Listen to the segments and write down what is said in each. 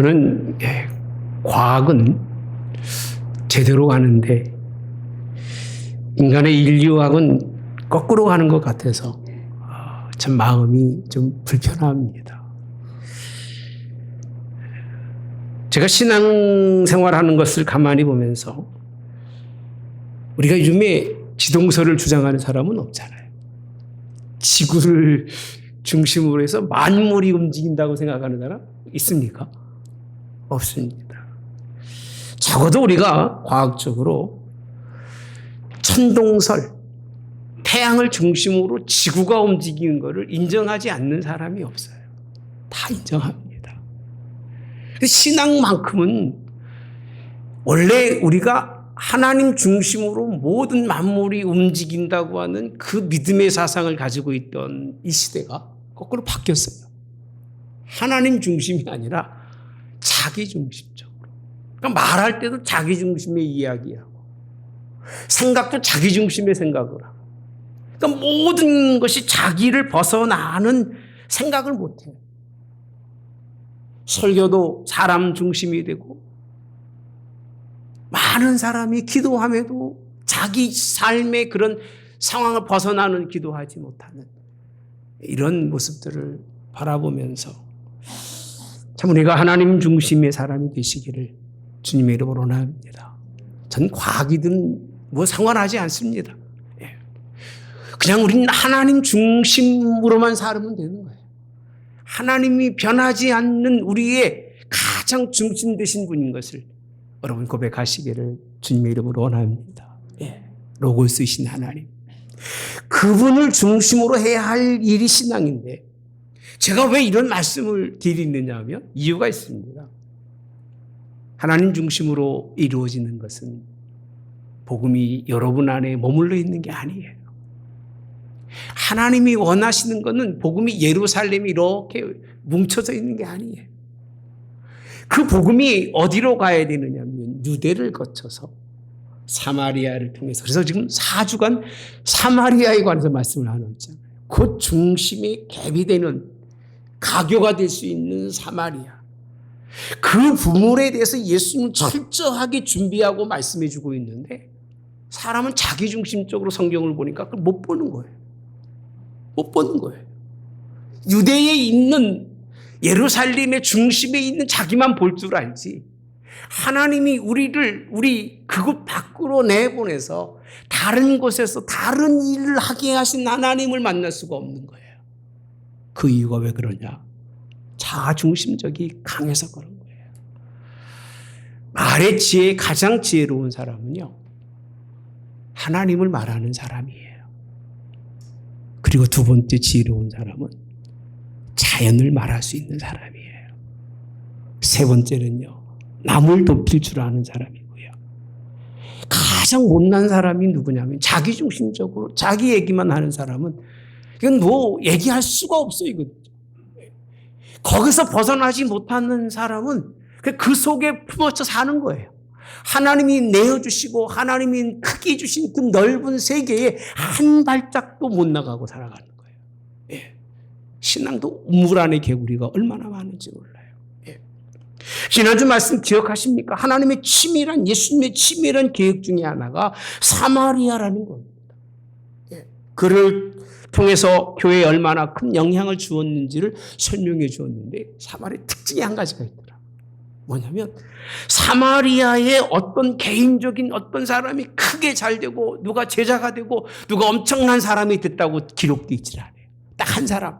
저는 과학은 제대로 가는데 인간의 인류학은 거꾸로 가는 것 같아서 참 마음이 좀 불편합니다. 제가 신앙생활하는 것을 가만히 보면서 우리가 요즘에 지동설을 주장하는 사람은 없잖아요. 지구를 중심으로 해서 만물이 움직인다고 생각하는 사람 있습니까? 없습니다. 적어도 우리가 과학적으로 천동설, 태양을 중심으로 지구가 움직이는 것을 인정하지 않는 사람이 없어요. 다 인정합니다. 신앙만큼은 원래 우리가 하나님 중심으로 모든 만물이 움직인다고 하는 그 믿음의 사상을 가지고 있던 이 시대가 거꾸로 바뀌었어요. 하나님 중심이 아니라 자기 중심적으로. 그러니까 말할 때도 자기 중심의 이야기하고 생각도 자기 중심의 생각을 하고 그러니까 모든 것이 자기를 벗어나는 생각을 못해요. 설교도 사람 중심이 되고 많은 사람이 기도함에도 자기 삶의 그런 상황을 벗어나는 기도하지 못하는 이런 모습들을 바라보면서 참 우리가 하나님 중심의 사람이 되시기를 주님의 이름으로 원합니다. 전 과학이든 뭐 상관하지 않습니다. 그냥 우리는 하나님 중심으로만 살면 되는 거예요. 하나님이 변하지 않는 우리의 가장 중심 되신 분인 것을 여러분 고백하시기를 주님의 이름으로 원합니다. 로고스이신 하나님. 그분을 중심으로 해야 할 일이 신앙인데 제가 왜 이런 말씀을 드리느냐 하면 이유가 있습니다. 하나님 중심으로 이루어지는 것은 복음이 여러분 안에 머물러 있는 게 아니에요. 하나님이 원하시는 것은 복음이 예루살렘이 이렇게 뭉쳐져 있는 게 아니에요. 그 복음이 어디로 가야 되느냐면 유대를 거쳐서 사마리아를 통해서 그래서 지금 4주간 사마리아에 관해서 말씀을 나눴잖아요. 그 중심이 갭이 되는 가교가 될 수 있는 사마리아. 그 부분에 대해서 예수님은 철저하게 준비하고 말씀해 주고 있는데 사람은 자기중심적으로 성경을 보니까 그걸 못 보는 거예요. 못 보는 거예요. 유대에 있는 예루살렘의 중심에 있는 자기만 볼 줄 알지. 하나님이 우리 그곳 밖으로 내보내서 다른 곳에서 다른 일을 하게 하신 하나님을 만날 수가 없는 거예요. 그 이유가 왜 그러냐? 자아중심적이 강해서 그런 거예요. 말의 지혜에 가장 지혜로운 사람은요. 하나님을 말하는 사람이에요. 그리고 두 번째 지혜로운 사람은 자연을 말할 수 있는 사람이에요. 세 번째는요. 남을 돕힐 줄 아는 사람이고요. 가장 못난 사람이 누구냐면 자기중심적으로 자기 얘기만 하는 사람은 이건 뭐 얘기할 수가 없어요. 이거. 거기서 벗어나지 못하는 사람은 그 속에 품어쳐 사는 거예요. 하나님이 내어주시고 하나님이 크게 주신 그 넓은 세계에 한 발짝도 못 나가고 살아가는 거예요. 신앙도 우물 안의 개구리가 얼마나 많은지 몰라요. 지난주 말씀 기억하십니까? 하나님의 치밀한 예수님의 치밀한 계획 중에 하나가 사마리아라는 겁니다. 그를 통해서 교회에 얼마나 큰 영향을 주었는지를 설명해 주었는데 사마리아의 특징이 한 가지가 있더라. 뭐냐면 사마리아의 어떤 개인적인 어떤 사람이 크게 잘 되고 누가 제자가 되고 누가 엄청난 사람이 됐다고 기록되어 있지 않아요. 딱 한 사람,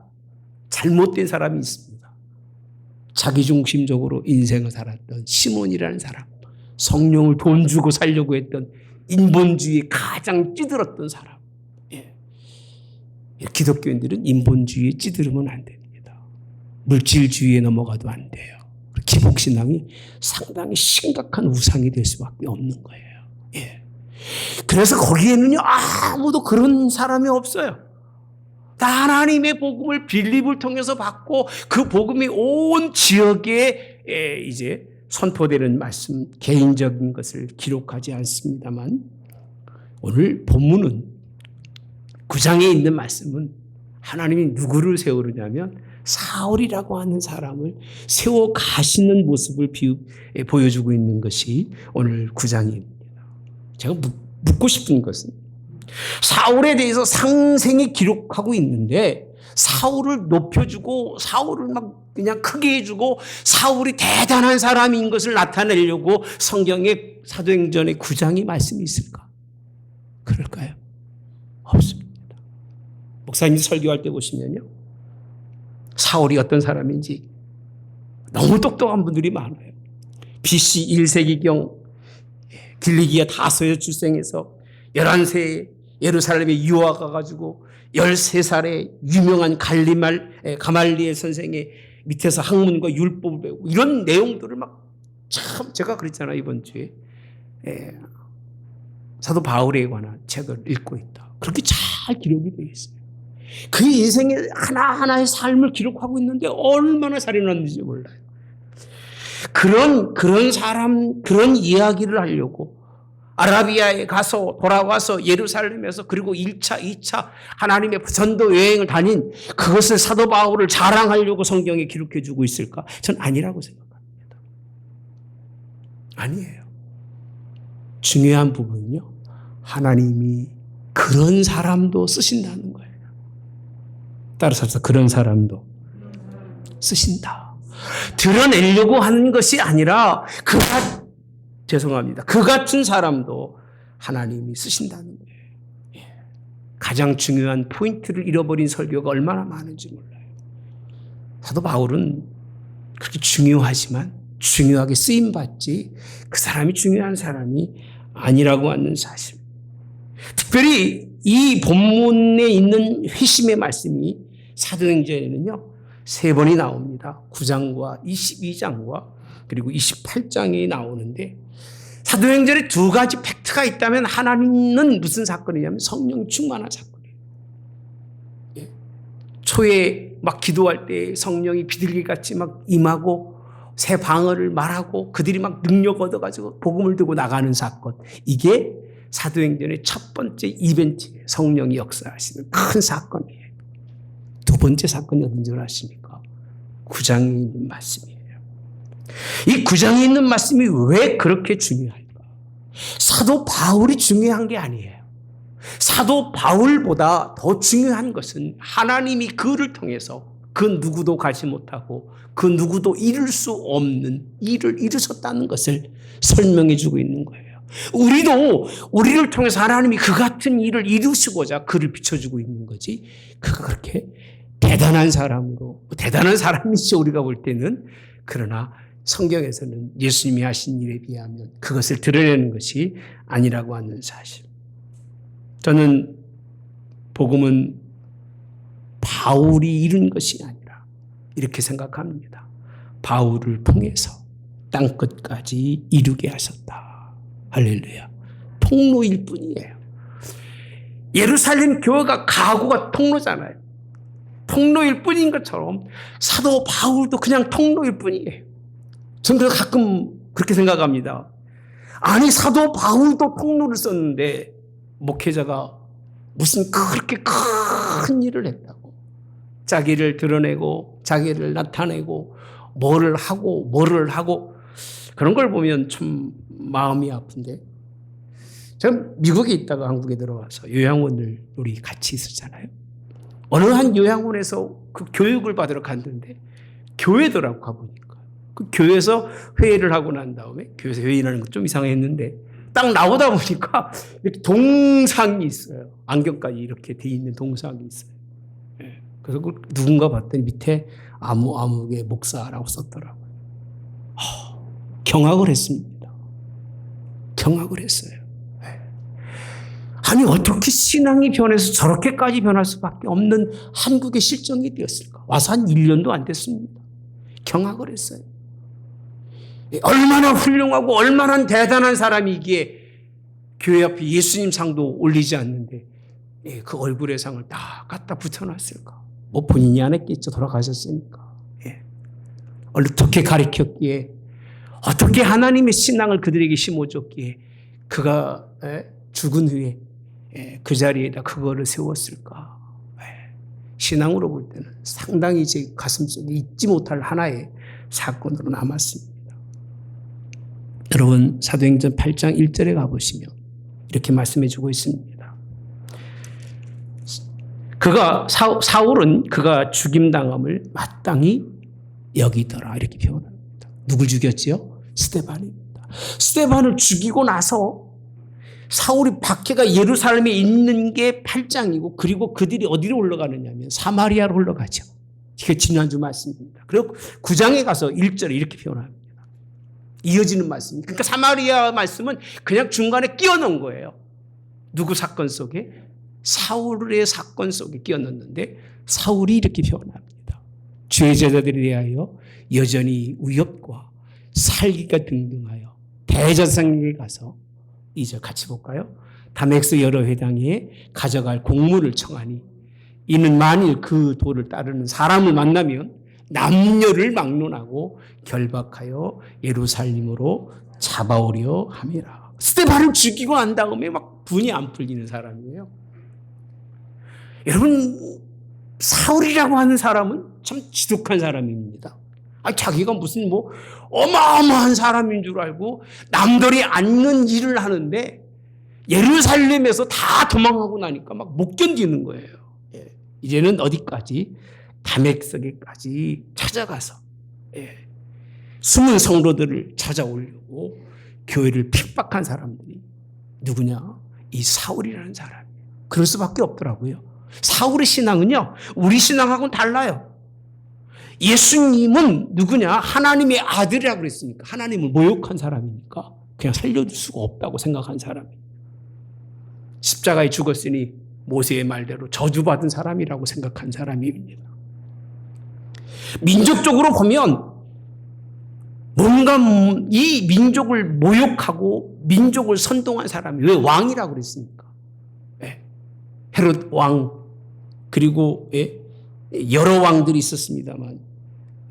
잘못된 사람이 있습니다. 자기중심적으로 인생을 살았던 시몬이라는 사람, 성령을 돈 주고 살려고 했던 인본주의에 가장 찌들었던 사람. 기독교인들은 인본주의에 찌들으면 안 됩니다. 물질주의에 넘어가도 안 돼요. 기복신앙이 상당히 심각한 우상이 될 수밖에 없는 거예요. 그래서 거기에는요 아무도 그런 사람이 없어요. 다 하나님의 복음을 빌립을 통해서 받고 그 복음이 온 지역에 이제 선포되는 말씀, 개인적인 것을 기록하지 않습니다만 오늘 본문은 9장에 있는 말씀은 하나님이 누구를 세우느냐면 사울이라고 하는 사람을 세워 가시는 모습을 보여주고 있는 것이 오늘 9장입니다. 제가 묻고 싶은 것은 사울에 대해서 상생이 기록하고 있는데 사울을 높여주고 사울을 막 그냥 크게 해주고 사울이 대단한 사람인 것을 나타내려고 성경에 사도행전의 9장이 말씀이 있을까? 그럴까요? 없습니다. 목사님이 설교할 때 보시면요, 사울이 어떤 사람인지 너무 똑똑한 분들이 많아요. BC 1세기경 길리기아 다소에 출생해서 11세에 예루살렘에 유화가 가지고 13살에 유명한 가말리엘 선생의 밑에서 학문과 율법을 배우고 이런 내용들을 막 참 제가 그랬잖아요. 이번 주에 사도 바울에 관한 책을 읽고 있다. 그렇게 잘 기록이 되어 있어요. 그 인생의 하나하나의 삶을 기록하고 있는데 얼마나 살인했는지 몰라요. 그런 사람, 그런 이야기를 하려고 아라비아에 가서 돌아와서 예루살렘에서 그리고 1차, 2차 하나님의 전도 여행을 다닌 그것을 사도 바울을 자랑하려고 성경에 기록해 주고 있을까? 전 아니라고 생각합니다. 아니에요. 중요한 부분은요, 하나님이 그런 사람도 쓰신다는 거예요. 따라서 그런 사람도 쓰신다. 드러내려고 하는 것이 아니라 그 같은 사람도 하나님이 쓰신다는 거예요. 가장 중요한 포인트를 잃어버린 설교가 얼마나 많은지 몰라요. 사도 바울은 그렇게 중요하지만 중요하게 쓰임받지 그 사람이 중요한 사람이 아니라고 하는 사실. 특별히 이 본문에 있는 회심의 말씀이 사도행전에는요 3번이 나옵니다. 9장과 22장과 그리고 28장이 나오는데 사도행전에 2가지 팩트가 있다면 하나는 무슨 사건이냐면 성령 충만한 사건이에요. 초에 막 기도할 때 성령이 비둘기같이 막 임하고 새 방언을 말하고 그들이 막 능력 얻어가지고 복음을 들고 나가는 사건. 이게 사도행전의 첫 번째 이벤트예요. 성령이 역사하시는 큰 사건이에요. 두 번째 사건이 어딘 줄 아십니까? 9장에 있는 말씀이에요. 이 9장에 있는 말씀이 왜 그렇게 중요할까? 사도 바울이 중요한 게 아니에요. 사도 바울보다 더 중요한 것은 하나님이 그를 통해서 그 누구도 가지 못하고 그 누구도 이룰 수 없는 일을 이루셨다는 것을 설명해 주고 있는 거예요. 우리를 통해서 하나님이 그 같은 일을 이루시고자 그를 비춰주고 있는 거지. 그가 그렇게 대단한 사람이죠. 우리가 볼 때는. 그러나 성경에서는 예수님이 하신 일에 비하면 그것을 드러내는 것이 아니라고 하는 사실. 저는 복음은 바울이 이룬 것이 아니라 이렇게 생각합니다. 바울을 통해서 땅끝까지 이루게 하셨다. 할렐루야. 통로일 뿐이에요. 예루살렘 교회가 가구가 통로잖아요. 통로일 뿐인 것처럼 사도 바울도 그냥 통로일 뿐이에요. 저는 가끔 그렇게 생각합니다. 아니 사도 바울도 통로를 썼는데 목회자가 무슨 그렇게 큰 일을 했다고. 자기를 드러내고 자기를 나타내고 뭐를 하고 그런 걸 보면 참 마음이 아픈데, 제가 미국에 있다가 한국에 들어와서 요양원을 우리 같이 있었잖아요. 어느 한 요양원에서 그 교육을 받으러 갔는데 교회더라고 가보니까. 그 교회에서 회의를 하고 난 다음에 교회에서 회의라는 건 좀 이상했는데 딱 나오다 보니까 이렇게 동상이 있어요. 안경까지 이렇게 돼 있는 동상이 있어요. 그래서 누군가 봤더니 밑에 아무개 목사라고 썼더라고요. 경악을 했습니다. 경악을 했어요. 아니 어떻게 신앙이 변해서 저렇게까지 변할 수밖에 없는 한국의 실정이 되었을까? 와서 한 1년도 안 됐습니다. 경악을 했어요. 얼마나 훌륭하고 얼마나 대단한 사람이기에 교회 앞에 예수님 상도 올리지 않는데 그 얼굴의 상을 다 갖다 붙여놨을까? 뭐 본인이 안 했겠죠. 돌아가셨으니까. 어떻게 가르쳤기에, 어떻게 하나님의 신앙을 그들에게 심어줬기에 그가 죽은 후에 그 자리에다 그거를 세웠을까? 신앙으로 볼 때는 상당히 제 가슴속에 잊지 못할 하나의 사건으로 남았습니다. 여러분 사도행전 8장 1절에 가보시면 이렇게 말씀해 주고 있습니다. 사울은 그가 죽임당함을 마땅히 여기더라 이렇게 표현합니다. 누굴 죽였지요? 스데반입니다. 스데반을 죽이고 나서 사울이 박해가 예루살렘에 있는 게 8장이고 그리고 그들이 어디로 올라가느냐면 사마리아로 올라가죠. 이게 지난주 말씀입니다. 그리고 9장에 가서 1절에 이렇게 표현합니다. 이어지는 말씀입니다. 그러니까 사마리아 말씀은 그냥 중간에 끼워 넣은 거예요. 누구 사건 속에? 사울의 사건 속에 끼워 넣었는데 사울이 이렇게 표현합니다. 주의 제자들에 대하여 여전히 위협과 살기가 등등하여 대제사장에게 가서 이제 같이 볼까요? 다메섹 여러 회당에 가져갈 공물을 청하니 이는 만일 그 도를 따르는 사람을 만나면 남녀를 막론하고 결박하여 예루살렘으로 잡아오려 함이라. 스데반을 죽이고 난 다음에 막 분이 안 풀리는 사람이에요. 여러분 사울이라고 하는 사람은 참 지독한 사람입니다. 자기가 무슨 어마어마한 사람인 줄 알고 남들이 않는 일을 하는데 예루살렘에서 다 도망하고 나니까 막 못 견디는 거예요. 이제는 어디까지? 다메섹까지 찾아가서 숨은 성도들을 찾아오려고 교회를 핍박한 사람들이 누구냐? 이 사울이라는 사람이에요. 그럴 수밖에 없더라고요. 사울의 신앙은요, 우리 신앙하고는 달라요. 예수님은 누구냐? 하나님의 아들이라고 그랬으니까 하나님을 모욕한 사람이니까 그냥 살려줄 수가 없다고 생각한 사람이에요. 십자가에 죽었으니 모세의 말대로 저주받은 사람이라고 생각한 사람입니다. 민족적으로 보면 뭔가 이 민족을 모욕하고 민족을 선동한 사람이 왜 왕이라고 그랬습니까? 헤롯 왕 그리고 여러 왕들이 있었습니다만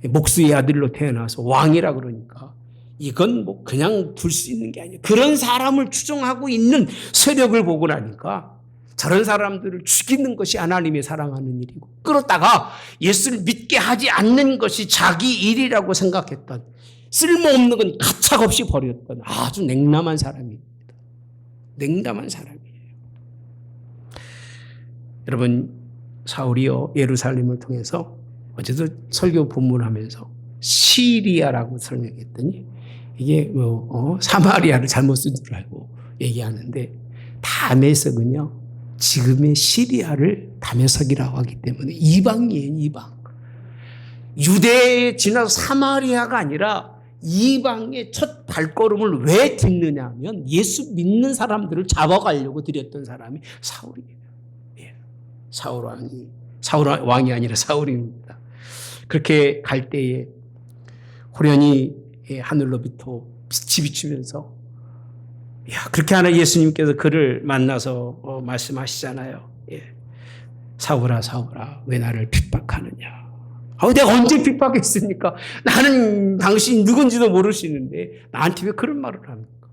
목수의 아들로 태어나서 왕이라 그러니까 이건 그냥 둘 수 있는 게 아니에요. 그런 사람을 추종하고 있는 세력을 보고 나니까 저런 사람들을 죽이는 것이 하나님의 사랑하는 일이고 끌었다가 예수를 믿게 하지 않는 것이 자기 일이라고 생각했던 쓸모없는 건 가차없이 버렸던 아주 냉담한 사람입니다. 냉담한 사람이에요. 여러분 사울이요 예루살렘을 통해서 어제도 설교 본문하면서 시리아라고 설명했더니 이게 사마리아를 잘못 쓴 줄 알고 얘기하는데 다메섹은요 지금의 시리아를 다메섹이라고 하기 때문에 이방이에요. 이방. 유대에 지나서 사마리아가 아니라 이방의 첫 발걸음을 왜 딛느냐 하면 예수 믿는 사람들을 잡아가려고 들였던 사람이 사울이에요. 사울 왕이 아니라 사울입니다. 그렇게 갈 때에 호련히 하늘로부터 빛이 비추면서 그렇게 하나 예수님께서 그를 만나서 말씀하시잖아요. 사울아 사울아 왜 나를 핍박하느냐. 내가 언제 핍박했습니까? 나는 당신이 누군지도 모르시는데 나한테 왜 그런 말을 합니까?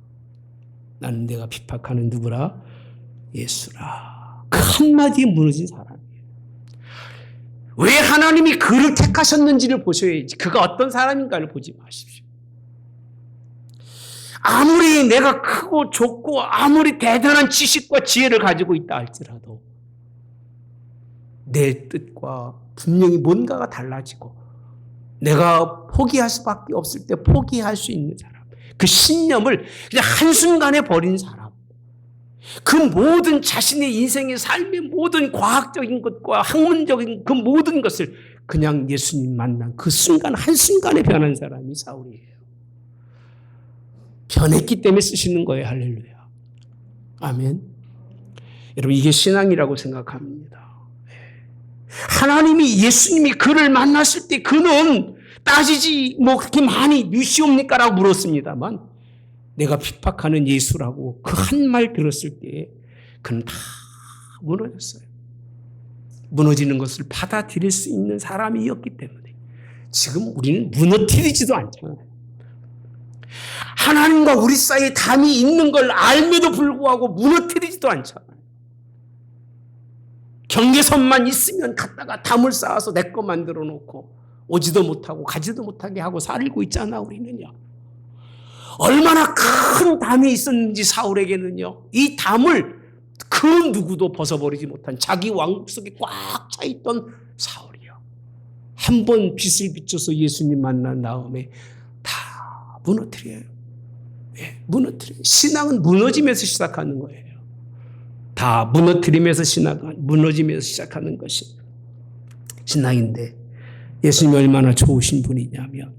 나는 내가 핍박하는 누구라? 예수라. 그 한마디에 무너진 사람이에요. 왜 하나님이 그를 택하셨는지를 보셔야지. 그가 어떤 사람인가를 보지 마십시오. 아무리 내가 크고 좋고 아무리 대단한 지식과 지혜를 가지고 있다 할지라도 내 뜻과 분명히 뭔가가 달라지고 내가 포기할 수밖에 없을 때 포기할 수 있는 사람. 그 신념을 그냥 한순간에 버린 사람. 그 모든 자신의 인생의 삶의 모든 과학적인 것과 학문적인 그 모든 것을 그냥 예수님 만난 그 순간 한순간에 변한 사람이 사울이에요. 변했기 때문에 쓰시는 거예요. 할렐루야. 아멘. 여러분 이게 신앙이라고 생각합니다. 하나님이 예수님이 그를 만났을 때 그는 따지지 그렇게 많이 뮤시옵니까? 라고 물었습니다만 내가 핍박하는 예수라고 그 한 말 들었을 때 그는 다 무너졌어요. 무너지는 것을 받아들일 수 있는 사람이었기 때문에 지금 우리는 무너뜨리지도 않잖아요. 하나님과 우리 사이에 담이 있는 걸 알면도 불구하고 무너뜨리지도 않잖아요. 경계선만 있으면 갖다가 담을 쌓아서 내 거 만들어 놓고 오지도 못하고 가지도 못하게 하고 살고 있잖아 우리는요. 얼마나 큰 담이 있었는지 사울에게는요. 이 담을 그 누구도 벗어버리지 못한 자기 왕국 속에 꽉 차 있던 사울이요. 한 번 빛을 비춰서 예수님 만난 다음에 다 무너뜨려요. 네, 무너뜨려요. 신앙은 무너지면서 시작하는 거예요. 다 무너뜨리면서 무너지면서 시작하는 것이 신앙인데 예수님이 얼마나 좋으신 분이냐면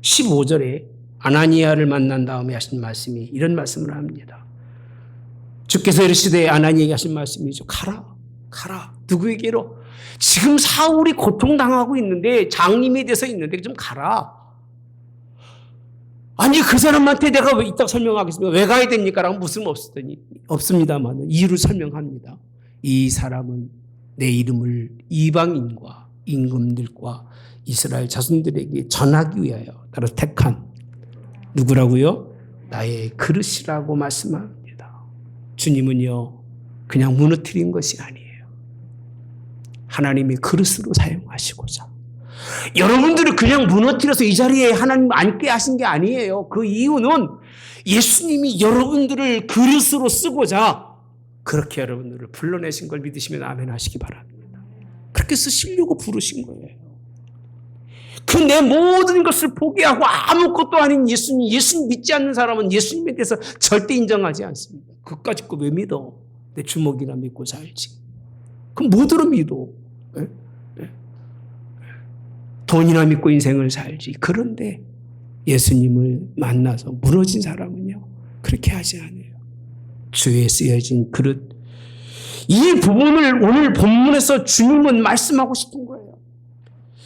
15절에 아나니아를 만난 다음에 하신 말씀이 이런 말씀을 합니다. 주께서 이르시되 아나니아에게 하신 말씀이죠. 가라. 누구에게로? 지금 사울이 고통당하고 있는데 장님이 돼서 있는데 좀 가라. 아니 그 사람한테 내가 왜 이따 설명하겠습니까? 왜 가야 됩니까? 라고 무슨 없었더니 없습니다만 이유를 설명합니다. 이 사람은 내 이름을 이방인과 임금들과 이스라엘 자손들에게 전하기 위하여 따로 택한 누구라고요? 나의 그릇이라고 말씀합니다. 주님은요 그냥 무너뜨린 것이 아니에요. 하나님의 그릇으로 사용하시고자 여러분들을 그냥 무너뜨려서 이 자리에 하나님 앉게 하신 게 아니에요. 그 이유는 예수님이 여러분들을 그릇으로 쓰고자 그렇게 여러분들을 불러내신 걸 믿으시면 아멘 하시기 바랍니다. 그렇게 쓰시려고 부르신 거예요. 그 내 모든 것을 포기하고 아무것도 아닌 예수님 믿지 않는 사람은 예수님에 대해서 절대 인정하지 않습니다. 그까짓 거 왜 믿어? 내 주먹이나 믿고 살지. 그럼 뭐들어 믿어? 에? 돈이나 믿고 인생을 살지. 그런데 예수님을 만나서 무너진 사람은요 그렇게 하지 않아요. 주에 쓰여진 그릇. 이 부분을 오늘 본문에서 주님은 말씀하고 싶은 거예요.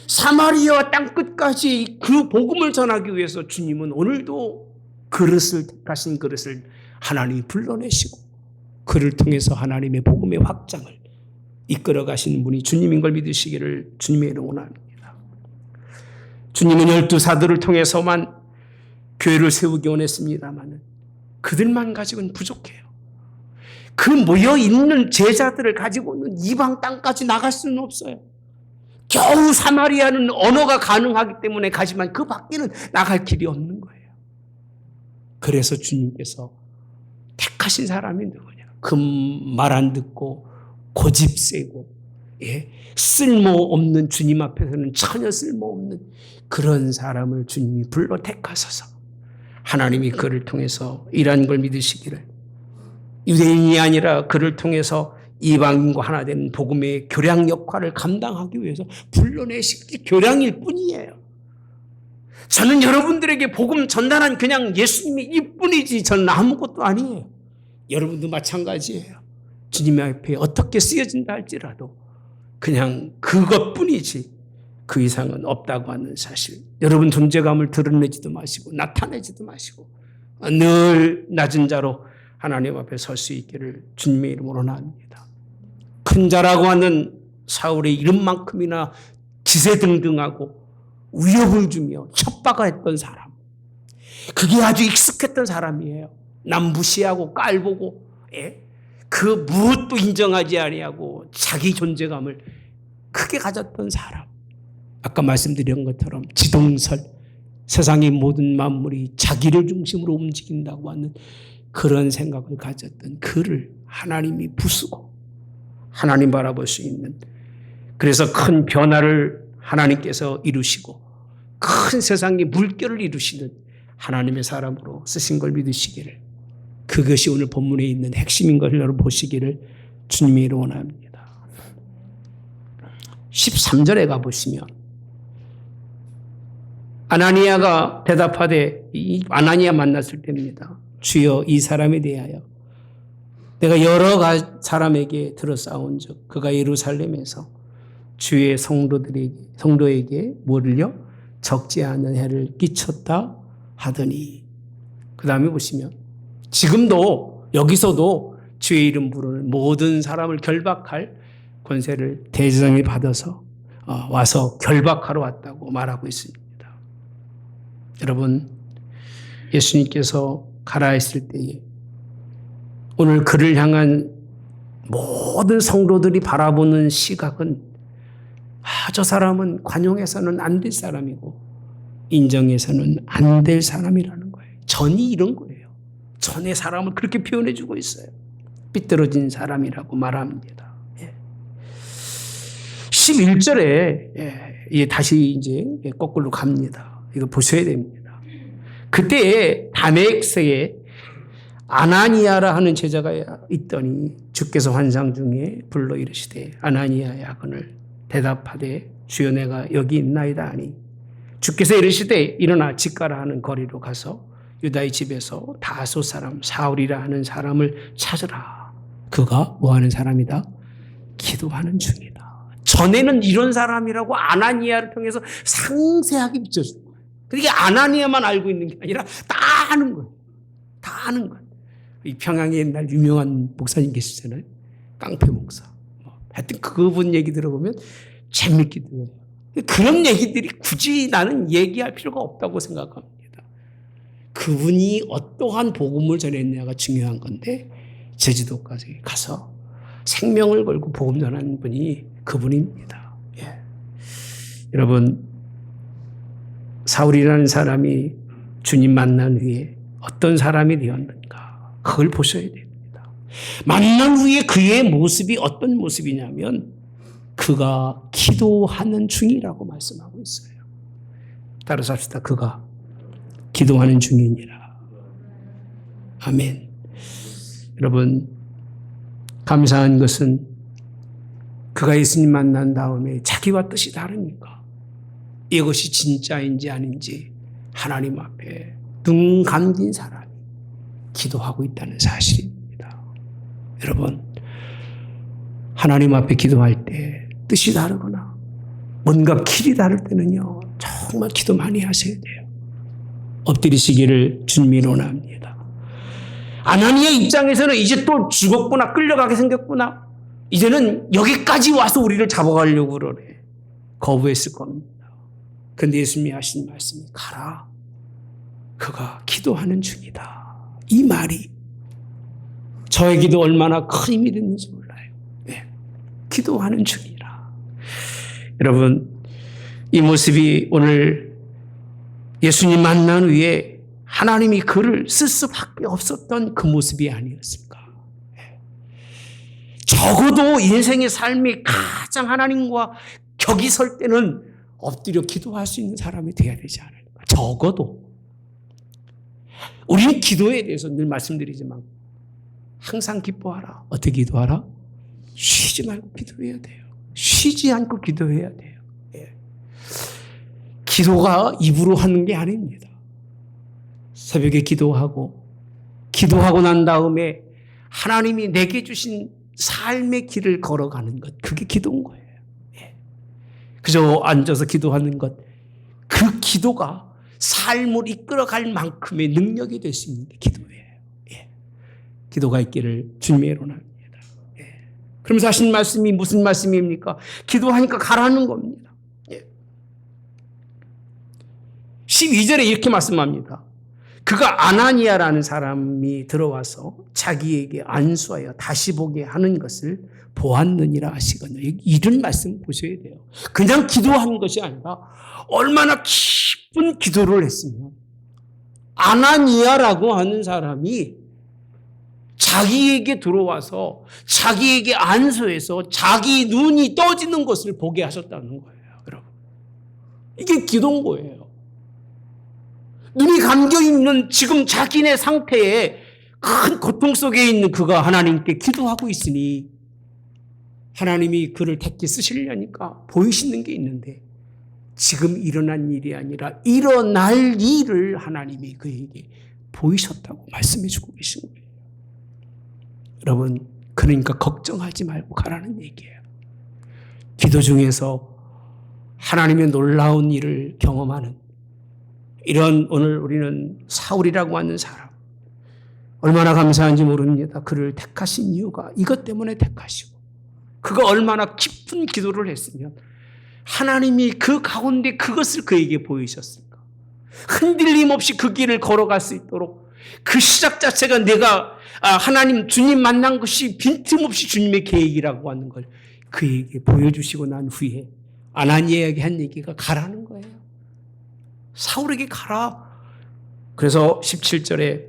사마리아 땅끝까지 그 복음을 전하기 위해서 주님은 오늘도 그릇을 택하신 그릇을 하나님이 불러내시고 그를 통해서 하나님의 복음의 확장을 이끌어 가시는 분이 주님인 걸 믿으시기를 주님의 이름으로 원합니다. 주님은 12사도를 통해서만 교회를 세우기 원했습니다만 그들만 가지고는 부족해요. 그 모여있는 제자들을 가지고는 이방 땅까지 나갈 수는 없어요. 겨우 사마리아는 언어가 가능하기 때문에 가지만 그 밖에는 나갈 길이 없는 거예요. 그래서 주님께서 택하신 사람이 누구냐? 그 말 안 듣고 고집 세고 쓸모없는 주님 앞에서는 전혀 쓸모없는 그런 사람을 주님이 불러 택하셔서 하나님이 그를 통해서 일한 걸 믿으시기를 유대인이 아니라 그를 통해서 이방인과 하나 되는 복음의 교량 역할을 감당하기 위해서 불러내신 게 교량일 뿐이에요. 저는 여러분들에게 복음 전달한 그냥 예수님이 이뿐이지 저는 아무것도 아니에요. 여러분도 마찬가지예요. 주님 앞에 어떻게 쓰여진다 할지라도 그냥 그것뿐이지 그 이상은 없다고 하는 사실. 여러분 존재감을 드러내지도 마시고 나타내지도 마시고 늘 낮은 자로 하나님 앞에 설 수 있기를 주님의 이름으로 원합니다. 큰 자라고 하는 사울의 이름만큼이나 기세등등하고 위협을 주며 첩박을 했던 사람. 그게 아주 익숙했던 사람이에요. 남 무시하고 깔보고 그 무엇도 인정하지 아니하고 자기 존재감을 크게 가졌던 사람. 아까 말씀드린 것처럼 지동설, 세상의 모든 만물이 자기를 중심으로 움직인다고 하는 그런 생각을 가졌던 그를 하나님이 부수고 하나님 바라볼 수 있는, 그래서 큰 변화를 하나님께서 이루시고 큰 세상의 물결을 이루시는 하나님의 사람으로 쓰신 걸 믿으시기를, 그것이 오늘 본문에 있는 핵심인 것을 여러분 보시기를 주님이 원합니다. 13절에 가보시면 아나니아가 대답하되, 아나니아 만났을 때입니다. 주여, 이 사람에 대하여 내가 여러 사람에게 들어싸운즉 그가 예루살렘에서 주의 성도에게 뭐를요? 적지 않은 해를 끼쳤다 하더니, 그 다음에 보시면 지금도 여기서도 주의 이름 부르는 모든 사람을 결박할 권세를 대제사장이 받아서 와서 결박하러 왔다고 말하고 있습니다. 여러분, 예수님께서 가라 했을 때에 오늘 그를 향한 모든 성도들이 바라보는 시각은 저 사람은 관용해서는 안 될 사람이고 인정해서는 안 될 사람이라는 거예요. 전이 이런 거예요. 전의 사람을 그렇게 표현해 주고 있어요. 삐뚤어진 사람이라고 말합니다. 11절에 다시 이제 거꾸로 갑니다. 이거 보셔야 됩니다. 그때 다메섹에 아나니아라 하는 제자가 있더니 주께서 환상 중에 불러 이르시되 아나니아 야근을 대답하되 주여 내가 여기 있나이다 하니 주께서 이르시되 일어나 집가라 하는 거리로 가서 유다의 집에서 다소 사람 사울이라 하는 사람을 찾으라. 그가 뭐하는 사람이다? 기도하는 중이다. 전에는 이런 사람이라고 아나니아를 통해서 상세하게 비춰준 거예요. 그러니까 아나니아만 알고 있는 게 아니라 다 아는 거예요. 다 아는 거예요. 이 평양에 옛날 유명한 목사님 계시잖아요. 깡패 목사. 하여튼 그분 얘기 들어보면 재밌기도 해요. 그런 얘기들이 굳이 나는 얘기할 필요가 없다고 생각합니다. 그분이 어떠한 복음을 전했냐가 중요한 건데 제주도까지 가서 생명을 걸고 복음 전하는 분이 그분입니다. 여러분, 사울이라는 사람이 주님 만난 후에 어떤 사람이 되었는가 그걸 보셔야 됩니다. 만난 후에 그의 모습이 어떤 모습이냐면 그가 기도하는 중이라고 말씀하고 있어요. 따라서 합시다. 그가 기도하는 중이니라. 아멘. 여러분, 감사한 것은 그가 예수님 만난 다음에 자기와 뜻이 다르니까 이것이 진짜인지 아닌지 하나님 앞에 눈 감긴 사람이 기도하고 있다는 사실입니다. 여러분, 하나님 앞에 기도할 때 뜻이 다르거나 뭔가 길이 다를 때는요, 정말 기도 많이 하셔야 돼요. 엎드리시기를 주님이 원합니다. 아나니아 입장에서는 이제 또 죽었구나, 끌려가게 생겼구나, 이제는 여기까지 와서 우리를 잡아가려고 그러네. 거부했을 겁니다. 근데 예수님이 하신 말씀이 가라. 그가 기도하는 중이다. 이 말이 저에게도 얼마나 큰 힘이 됐는지 몰라요. 기도하는 중이라. 여러분, 이 모습이 오늘 예수님 만난 후에 하나님이 그를 쓸 수밖에 없었던 그 모습이 아니었을까. 적어도 인생의 삶이 가장 하나님과 격이 설 때는 엎드려 기도할 수 있는 사람이 돼야 되지 않을까. 적어도. 우리는 기도에 대해서 늘 말씀드리지만 항상 기뻐하라. 어떻게 기도하라? 쉬지 말고 기도해야 돼요. 쉬지 않고 기도해야 돼요. 기도가 입으로 하는 게 아닙니다. 새벽에 기도하고 난 다음에 하나님이 내게 주신 삶의 길을 걸어가는 것, 그게 기도인 거예요. 그저 앉아서 기도하는 것, 그 기도가 삶을 이끌어갈 만큼의 능력이 될 수 있는 게 기도예요. 기도가 있기를 주님의 원합니다. 그러면서 하신 말씀이 무슨 말씀입니까? 기도하니까 가라는 겁니다. 12절에 이렇게 말씀합니다. 그가 아나니아라는 사람이 들어와서 자기에게 안수하여 다시 보게 하는 것을 보았느니라 하시거든요. 이런 말씀 보셔야 돼요. 그냥 기도한 것이 아니라 얼마나 깊은 기도를 했으면 아나니아라고 하는 사람이 자기에게 들어와서 자기에게 안수해서 자기 눈이 떠지는 것을 보게 하셨다는 거예요. 여러분, 이게 기도인 거예요. 눈이 감겨있는 지금 자기네 상태에 큰 고통 속에 있는 그가 하나님께 기도하고 있으니 하나님이 그를 택해 쓰시려니까 보이시는 게 있는데 지금 일어난 일이 아니라 일어날 일을 하나님이 그에게 보이셨다고 말씀해 주고 계신 거예요. 여러분, 그러니까 걱정하지 말고 가라는 얘기예요. 기도 중에서 하나님의 놀라운 일을 경험하는 이런 오늘 우리는 사울이라고 하는 사람, 얼마나 감사한지 모릅니다. 그를 택하신 이유가 이것 때문에 택하시고 그가 얼마나 깊은 기도를 했으면 하나님이 그 가운데 그것을 그에게 보이셨을까. 흔들림 없이 그 길을 걸어갈 수 있도록 그 시작 자체가 내가 하나님 주님 만난 것이 빈틈없이 주님의 계획이라고 하는 걸 그에게 보여주시고 난 후에 아나니아에게 한 얘기가 가라는 거예요. 사울에게 가라. 그래서 17절에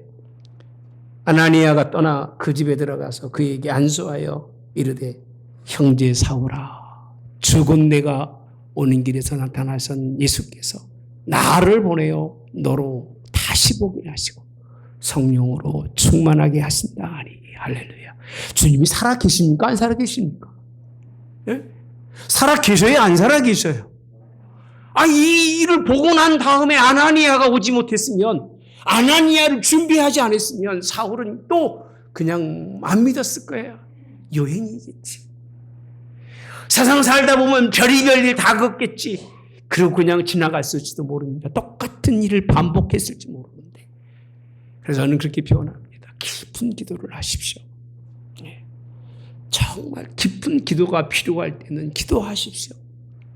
아나니아가 떠나 그 집에 들어가서 그에게 안수하여 이르되 형제 사울아, 죽은 내가 오는 길에서 나타나신 예수께서 나를 보내어 너로 다시 보게 하시고 성령으로 충만하게 하신다 하니. 할렐루야. 주님이 살아 계십니까? 안 살아 계십니까? 예? 살아 계셔요? 안 살아 계셔요? 이 일을 보고 난 다음에 아나니아가 오지 못했으면, 아나니아를 준비하지 않았으면 사울은 또 그냥 안 믿었을 거예요. 여행이겠지. 세상 살다 보면 별의별 일 다 겪겠지. 그리고 그냥 지나갔을지도 모릅니다. 똑같은 일을 반복했을지 모르는데. 그래서 저는 그렇게 표현합니다. 깊은 기도를 하십시오. 정말 깊은 기도가 필요할 때는 기도하십시오.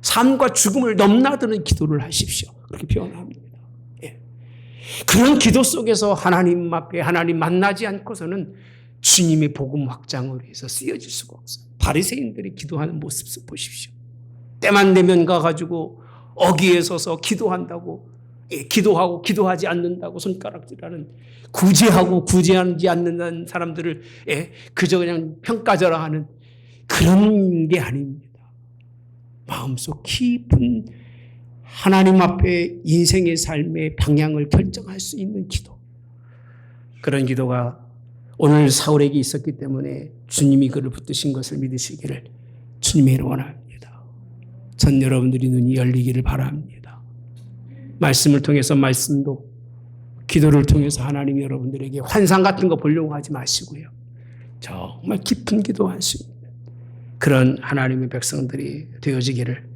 삶과 죽음을 넘나드는 기도를 하십시오. 그렇게 표현합니다. 그런 기도 속에서 하나님 앞에 하나님 만나지 않고서는 주님의 복음 확장을 위해서 쓰여질 수가 없어요. 바리새인들이 기도하는 모습을 보십시오. 때만 되면 가가지고 어귀에 서서 기도한다고, 기도하고 기도하지 않는다고 손가락질하는, 구제하고 구제하지 않는 사람들을 그저 그냥 평가절하 하는 그런 게 아닙니다. 마음속 깊은 하나님 앞에 인생의 삶의 방향을 결정할 수 있는 기도. 그런 기도가 오늘 사울에게 있었기 때문에 주님이 그를 붙드신 것을 믿으시기를 주님의 원합니다. 전 여러분들이 눈이 열리기를 바랍니다. 말씀을 통해서 말씀도, 기도를 통해서 하나님 여러분들에게 환상 같은 거 보려고 하지 마시고요. 정말 깊은 기도할 수 있는 그런 하나님의 백성들이 되어지기를.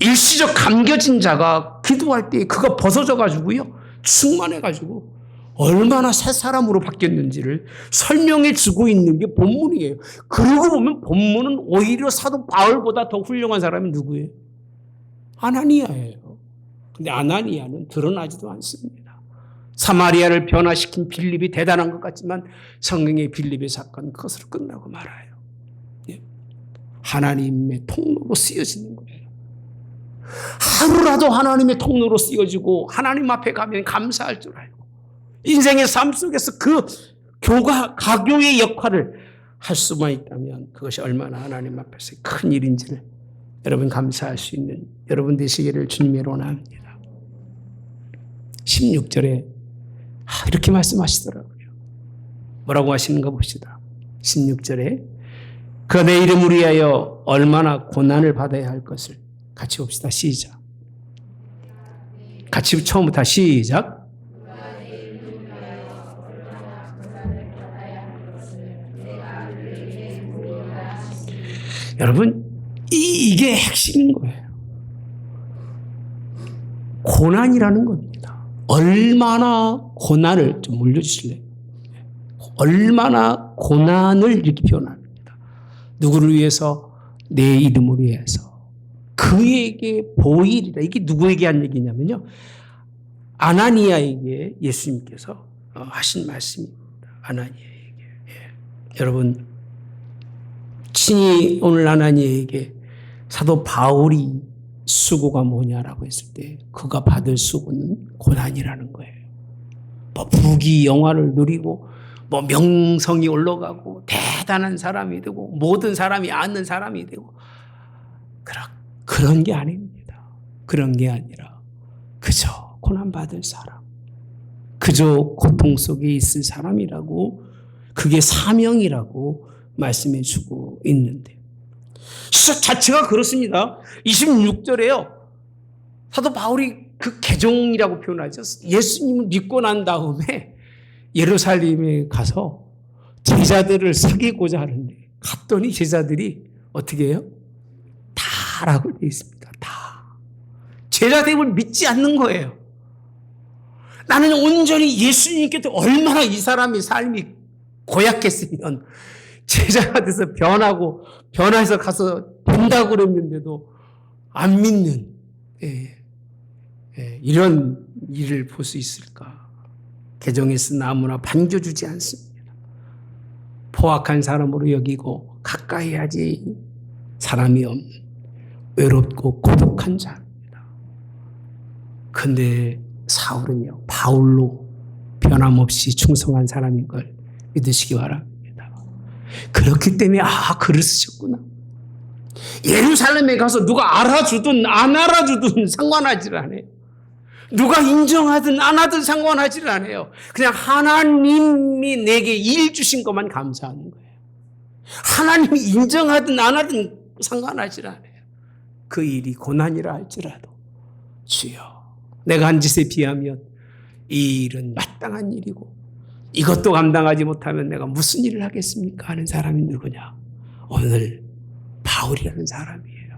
일시적 감겨진 자가 기도할 때 그가 벗어져 가지고요, 충만해 가지고 얼마나 새 사람으로 바뀌었는지를 설명해 주고 있는 게 본문이에요. 그러고 보면 본문은 오히려 사도 바울보다 더 훌륭한 사람이 누구예요? 아나니아예요. 근데 아나니아는 드러나지도 않습니다. 사마리아를 변화시킨 빌립이 대단한 것 같지만 성경의 빌립의 사건은 그것으로 끝나고 말아요. 하나님의 통로로 쓰여지는 거예요. 하루라도 하나님의 통로로 쓰여지고 하나님 앞에 가면 감사할 줄 알고 인생의 삶 속에서 그 가교의 역할을 할 수만 있다면 그것이 얼마나 하나님 앞에서 큰 일인지를 여러분 감사할 수 있는 여러분 되시기를 주님의 원합니다. 16절에 이렇게 말씀하시더라고요. 뭐라고 하시는가 봅시다. 16절에 그 내 이름을 위하여 얼마나 고난을 받아야 할 것을 같이 봅시다. 시작. 같이 처음부터 시작. 여러분, 이게 핵심인 거예요. 고난이라는 겁니다. 얼마나 고난을 좀 올려주실래요? 얼마나 고난을 이렇게 표현합니다. 누구를 위해서? 내 이름을 위해서. 그에게 보이리라. 이게 누구에게 한 얘기냐면요, 아나니아에게 예수님께서 하신 말씀입니다. 아나니아에게. 여러분, 친히 오늘 아나니아에게 사도 바울이 수고가 뭐냐라고 했을 때 그가 받을 수고는 고난이라는 거예요. 부귀 영화를 누리고 명성이 올라가고 대단한 사람이 되고 모든 사람이 아는 사람이 되고 그런 게 아닙니다. 그런 게 아니라 그저 고난받을 사람, 그저 고통 속에 있을 사람이라고, 그게 사명이라고 말씀해 주고 있는데 시작 자체가 그렇습니다. 26절에요. 사도 바울이 그 개종이라고 표현하죠. 예수님을 믿고 난 다음에 예루살렘에 가서 제자들을 사귀고자 하는데 갔더니 제자들이 어떻게 해요? 다라고 되어 있습니다. 다. 제자됨을 믿지 않는 거예요. 나는 온전히 예수님께도 얼마나 이 사람의 삶이 고약했으면 제자가 돼서 변화해서 가서 된다고 그랬는데도 안 믿는 이런 일을 볼 수 있을까? 개종에 쓴 아무나 반겨주지 않습니다. 포악한 사람으로 여기고 가까이 하지 사람이 없는 외롭고 고독한 자입니다. 근데 사울은요, 바울로 변함없이 충성한 사람인 걸 믿으시기 바랍니다. 그렇기 때문에 글을 쓰셨구나. 예루살렘에 가서 누가 알아주든 안 알아주든 상관하지 않아요. 누가 인정하든 안 하든 상관하지 않아요. 그냥 하나님이 내게 일 주신 것만 감사하는 거예요. 하나님이 인정하든 안 하든 상관하지 않아요. 그 일이 고난이라 할지라도 주여, 내가 한 짓에 비하면 이 일은 마땅한 일이고 이것도 감당하지 못하면 내가 무슨 일을 하겠습니까? 하는 사람이 누구냐? 오늘 바울이라는 사람이에요.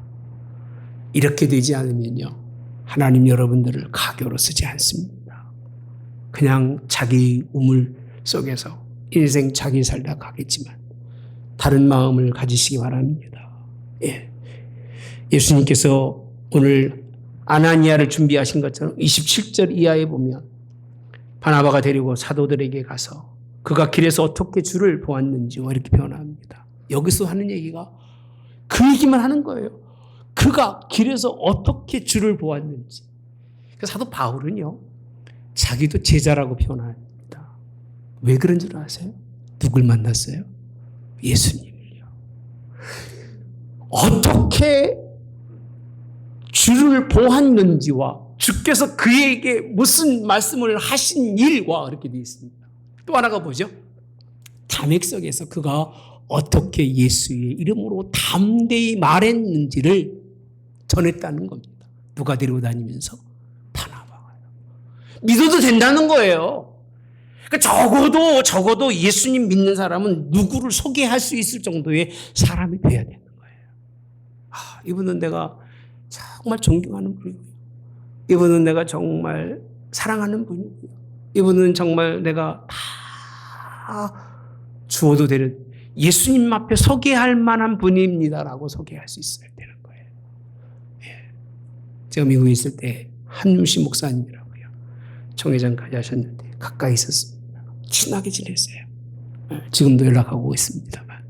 이렇게 되지 않으면요, 하나님 여러분들을 가교로 쓰지 않습니다. 그냥 자기 우물 속에서 인생 자기 살다 가겠지만 다른 마음을 가지시기 바랍니다. 예수님께서 오늘 아나니아를 준비하신 것처럼 27절 이하에 보면 바나바가 데리고 사도들에게 가서 그가 길에서 어떻게 주를 보았는지와 이렇게 표현합니다. 여기서 하는 얘기가 그 얘기만 하는 거예요. 그가 길에서 어떻게 주를 보았는지. 사도 바울은요, 자기도 제자라고 표현합니다. 왜 그런 줄 아세요? 누굴 만났어요? 예수님을요. 어떻게 주를 보았는지와 주께서 그에게 무슨 말씀을 하신 일과 이렇게 되어 있습니다. 또 하나가 뭐죠? 담액석에서 그가 어떻게 예수의 이름으로 담대히 말했는지를 전했다는 겁니다. 누가 데리고 다니면서? 바나바가요. 믿어도 된다는 거예요. 그러니까 적어도 예수님 믿는 사람은 누구를 소개할 수 있을 정도의 사람이 돼야 되는 거예요. 이분은 내가 정말 존경하는 분이고요. 이분은 내가 정말 사랑하는 분이고요. 이분은 정말 내가 다 주어도 되는 예수님 앞에 소개할 만한 분입니다라고 소개할 수 있어야 되는 거예요. 제가 미국에 있을 때 한무시 목사님이라고요, 총회장까지 하셨는데 가까이 있었습니다. 친하게 지냈어요. 지금도 연락하고 있습니다만,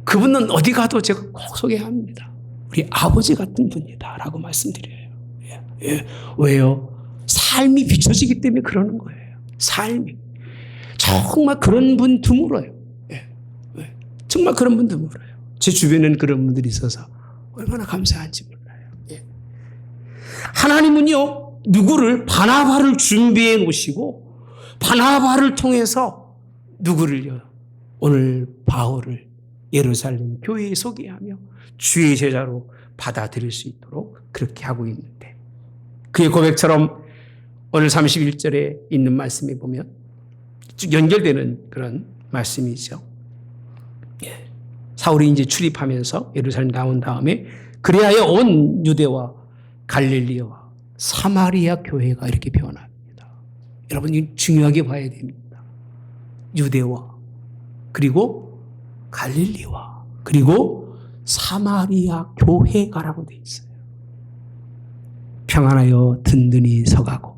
그분은 어디 가도 제가 꼭 소개합니다. 우리 아버지 같은 분이다라고 말씀드려요. 왜요? 삶이 비춰지기 때문에 그러는 거예요. 삶이. 정말 그런 분 드물어요. 정말 그런 분 드물어요. 제 주변에는 그런 분들이 있어서 얼마나 감사한지 몰라요. 하나님은요, 누구를, 바나바를 준비해 놓으시고 바나바를 통해서 누구를요, 오늘 바울을 예루살렘 교회에 소개하며 주의 제자로 받아들일 수 있도록 그렇게 하고 있는데, 그의 고백처럼 오늘 31절에 있는 말씀에 보면 쭉 연결되는 그런 말씀이죠. 사울이 이제 출입하면서 예루살렘 나온 다음에 그리하여 온 유대와 갈릴리와 사마리아 교회가 이렇게 변합니다. 여러분, 이 중요하게 봐야 됩니다. 유대와 그리고 갈릴리와 그리고 사마리아 교회가라고 되어 있어요. 평안하여 든든히 서가고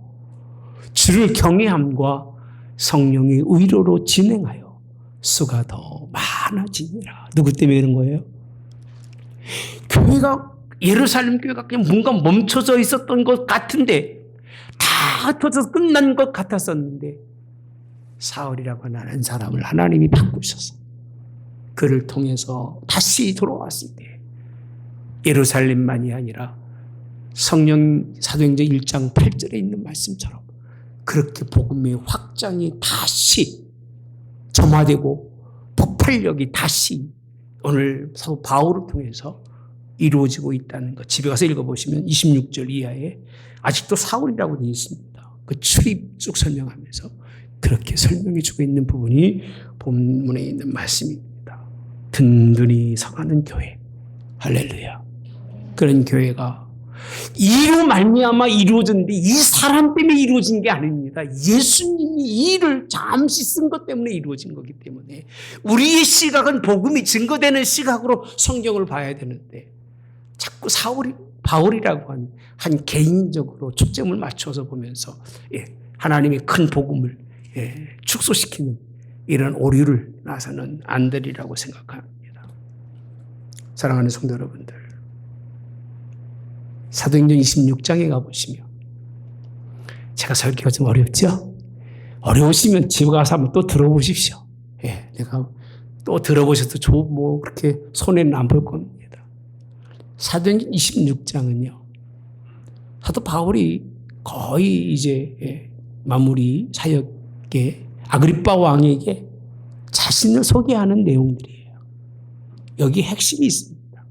주를 경외함과 성령의 의로로 진행하여 수가 더 많아지니라. 누구 때문에 그런 거예요? 교회가, 예루살렘 교회가 그냥 뭔가 멈춰져 있었던 것 같은데, 다 흩어져서 끝난 것 같았었는데, 사울이라고 하는 한 사람을 하나님이 바꾸셔서 그를 통해서 다시 돌아왔을 때 예루살렘만이 아니라 성령 사도행전 1장 8절에 있는 말씀처럼 그렇게 복음의 확장이 다시 점화되고 폭발력이 다시 오늘 사도 바울을 통해서 이루어지고 있다는 것. 집에 가서 읽어보시면 26절 이하에 아직도 사울이라고 되어 있습니다. 그 출입 쭉 설명하면서 그렇게 설명해 주고 있는 부분이 본문에 있는 말씀입니다. 든든히 서가는 교회. 할렐루야. 그런 교회가 이로 말미암아 이루어졌는데 이 사람 때문에 이루어진 게 아닙니다. 예수님이 이 일을 잠시 쓴 것 때문에 이루어진 거기 때문에 우리의 시각은 복음이 증거되는 시각으로 성경을 봐야 되는데 자꾸 바울이라고 한 개인적으로 초점을 맞춰서 보면서 하나님의 큰 복음을 축소시키는 이런 오류를 나서는 안 되리라고 생각합니다. 사랑하는 성도 여러분들, 사도행전 26장에 가보시면, 제가 설교가 좀 어렵죠? 어려우시면 집에 가서 한번 또 들어보십시오. 내가 또 들어보셔도 그렇게 손해는 안 볼 겁니다. 사도행전 26장은요, 사도 바울이 거의 이제 마무리 사역에 아그리빠 왕에게 자신을 소개하는 내용들이에요. 여기 핵심이 있습니다.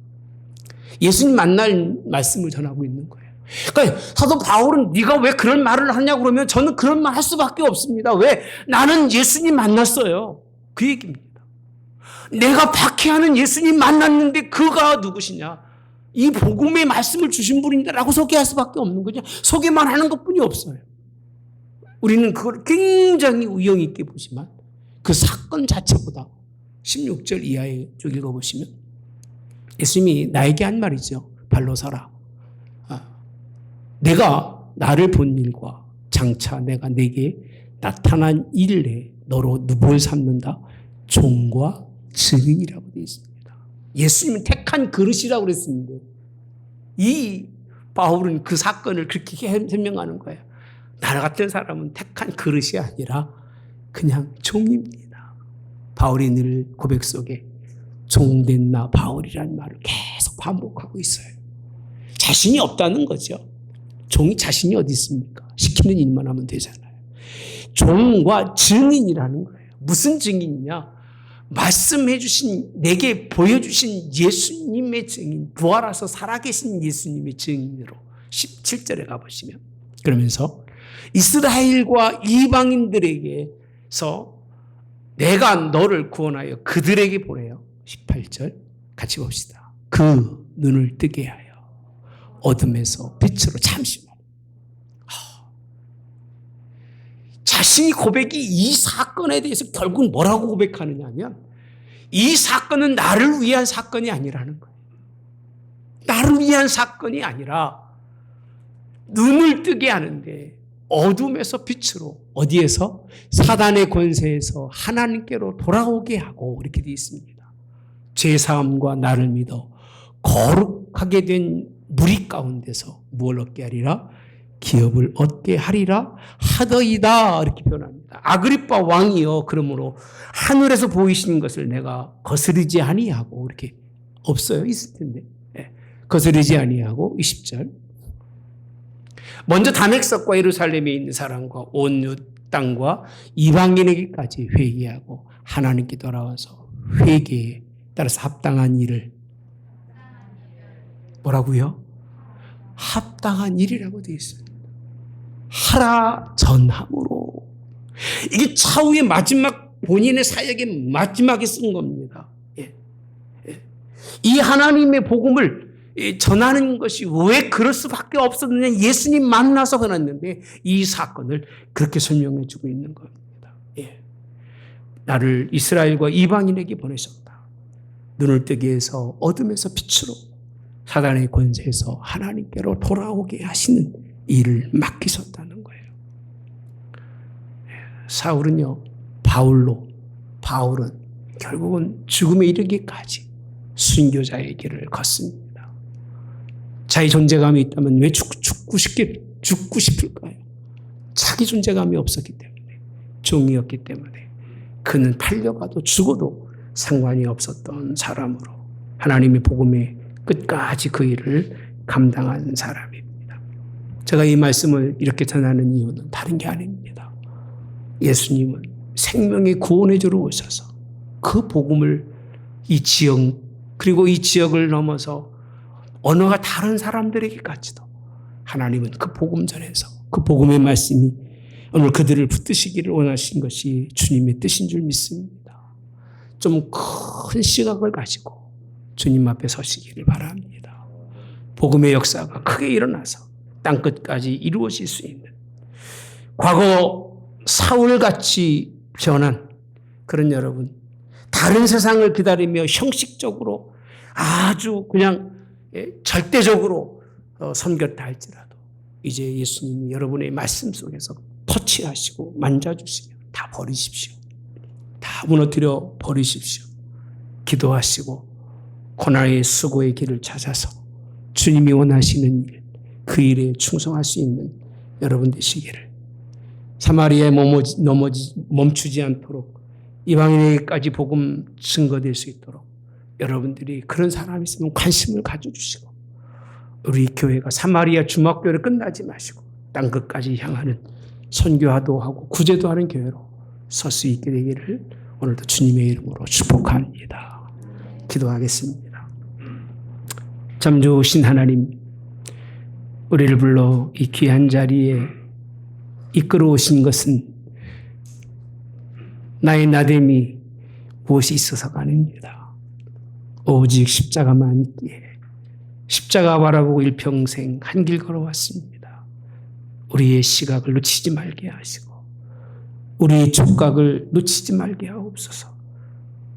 예수님 만날 말씀을 전하고 있는 거예요. 그러니까 사도 바울은 네가 왜 그런 말을 하냐고 그러면 저는 그런 말 할 수밖에 없습니다. 왜? 나는 예수님 만났어요. 그 얘기입니다. 내가 박해하는 예수님 만났는데 그가 누구시냐? 이 복음의 말씀을 주신 분이다라고 소개할 수밖에 없는 거죠. 소개만 하는 것뿐이 없어요. 우리는 그걸 굉장히 의형 있게 보지만 그 사건 자체보다 16절 이하에 쭉 읽어보시면 예수님이 나에게 한 말이죠. 발로 서라. 내가 나를 본 일과 장차 내가 내게 나타난 일에 너로 누구를 삼는다? 종과 증인이라고 되어 있습니다. 예수님은 택한 그릇이라고 그랬습니다. 이 바울은 그 사건을 그렇게 설명하는 거예요. 나 같은 사람은 택한 그릇이 아니라 그냥 종입니다. 바울이 늘 고백 속에 종된 나 바울이라는 말을 계속 반복하고 있어요. 자신이 없다는 거죠. 종이 자신이 어디 있습니까? 시키는 일만 하면 되잖아요. 종과 증인이라는 거예요. 무슨 증인이냐? 말씀해 주신, 내게 보여주신 예수님의 증인, 부활하셔서 살아계신 예수님의 증인으로 17절에 가보시면, 그러면서 이스라엘과 이방인들에게서 내가 너를 구원하여 그들에게 보내요. 18절 같이 봅시다. 그 눈을 뜨게 하여 어둠에서 빛으로 잠시만. 자신이 고백이 이 사건에 대해서 결국 뭐라고 고백하느냐 하면 이 사건은 나를 위한 사건이 아니라는 거예요. 나를 위한 사건이 아니라 눈을 뜨게 하는데 어둠에서 빛으로, 어디에서? 사단의 권세에서 하나님께로 돌아오게 하고, 이렇게 되어 있습니다. 죄사함과 나를 믿어 거룩하게 된 무리 가운데서 무엇을 얻게 하리라? 기업을 얻게 하리라 하더이다, 이렇게 표현합니다. 아그리빠 왕이요, 그러므로 하늘에서 보이시는 것을 내가 거스르지 아니하고, 이렇게 없어요, 있을 텐데, 거스르지 아니하고. 20절 먼저 다메섹과 예루살렘에 있는 사람과 온 유 땅과 이방인에게까지 회개하고 하나님께 돌아와서 회개에 따라서 합당한 일을, 뭐라고요? 합당한 일이라고 되어 있어요. 하라 전함으로. 이게 차후의 마지막, 본인의 사역의 마지막에 쓴 겁니다. 이 하나님의 복음을 전하는 것이 왜 그럴 수밖에 없었느냐, 예수님 만나서 그랬는데 이 사건을 그렇게 설명해 주고 있는 겁니다. 나를 이스라엘과 이방인에게 보내셨다. 눈을 뜨게 해서 어둠에서 빛으로, 사단의 권세에서 하나님께로 돌아오게 하시는 일을 맡기셨다는 거예요. 사울은요, 바울은 결국은 죽음에 이르기까지 순교자의 길을 걷습니다. 자기 존재감이 있다면 왜 죽고 싶을까요? 자기 존재감이 없었기 때문에, 종이었기 때문에, 그는 팔려가도 죽어도 상관이 없었던 사람으로 하나님의 복음의 끝까지 그 일을 감당한 사람입니다. 제가 이 말씀을 이렇게 전하는 이유는 다른 게 아닙니다. 예수님은 생명의 구원의 주로 오셔서 그 복음을 이 지역, 그리고 이 지역을 넘어서 언어가 다른 사람들에게까지도 하나님은 그 복음 전에서 그 복음의 말씀이 오늘 그들을 붙드시기를 원하신 것이 주님의 뜻인 줄 믿습니다. 좀 큰 시각을 가지고 주님 앞에 서시기를 바랍니다. 복음의 역사가 크게 일어나서 땅끝까지 이루어질 수 있는, 과거 사울같이 변한 그런 여러분, 다른 세상을 기다리며 형식적으로 아주 그냥 절대적으로 섬겼다 할지라도 이제 예수님이 여러분의 말씀 속에서 터치하시고 만져주시며 다 버리십시오. 다 무너뜨려 버리십시오. 기도하시고 고난의 수고의 길을 찾아서 주님이 원하시는 일, 그 일에 충성할 수 있는 여러분 되시기를. 사마리아에 멈추지 않도록 이방인에게까지 복음 증거될 수 있도록 여러분들이 그런 사람이 있으면 관심을 가져주시고, 우리 교회가 사마리아 주막교회로 끝나지 마시고 땅 끝까지 향하는 선교화도 하고 구제도 하는 교회로 설 수 있게 되기를 오늘도 주님의 이름으로 축복합니다. 기도하겠습니다. 참 좋으신 하나님, 우리를 불러 이 귀한 자리에 이끌어 오신 것은 나의 나됨이 무엇이 있어서가 아닙니다. 오직 십자가만 있기에 십자가 바라보고 일평생 한 길 걸어왔습니다. 우리의 시각을 놓치지 말게 하시고 우리의 촉각을 놓치지 말게 하옵소서.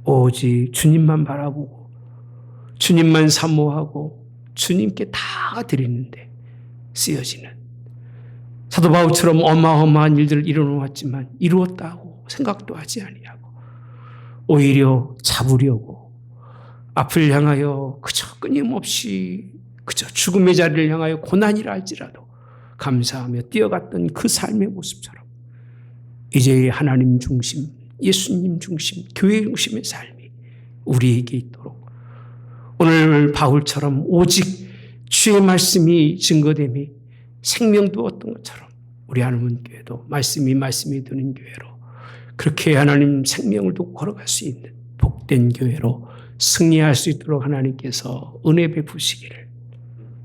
오직 주님만 바라보고 주님만 사모하고 주님께 다 드리는데 쓰여지는 사도 바울처럼 어마어마한 일들을 이루어왔지만 이루었다고 생각도 하지 아니하고 오히려 잡으려고 앞을 향하여 그저 끊임없이 그저 죽음의 자리를 향하여 고난이라 할지라도 감사하며 뛰어갔던 그 삶의 모습처럼 이제 하나님 중심, 예수님 중심, 교회 중심의 삶이 우리에게 있도록 오늘 바울처럼 오직 주의 말씀이 증거됨이 생명도 얻던 것처럼 우리 하나님 교회도 말씀이 되는 교회로 그렇게 하나님 생명을 두고 걸어갈 수 있는 복된 교회로 승리할 수 있도록 하나님께서 은혜 베푸시기를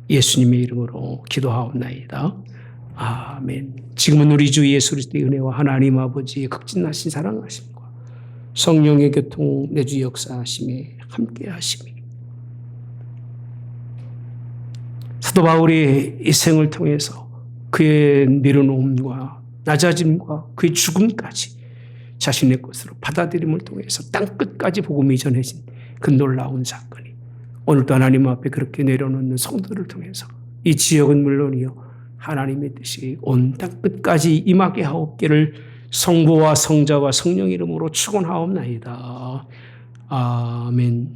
예수님의 이름으로 기도하옵나이다. 아멘. 지금은 우리 주 예수 그리스도의 은혜와 하나님 아버지의 극진하신 사랑하심과 성령의 교통 내주 역사하심에 함께하심이 사도 바울의 이 생을 통해서 그의 내려놓음과 낮아짐과 그의 죽음까지 자신의 것으로 받아들임을 통해서 땅끝까지 복음이 전해진 그 놀라운 사건이 오늘도 하나님 앞에 그렇게 내려놓는 성도를 통해서 이 지역은 물론이요 하나님의 뜻이 온 땅끝까지 임하게 하옵기를 성부와 성자와 성령 이름으로 축원하옵나이다. 아멘.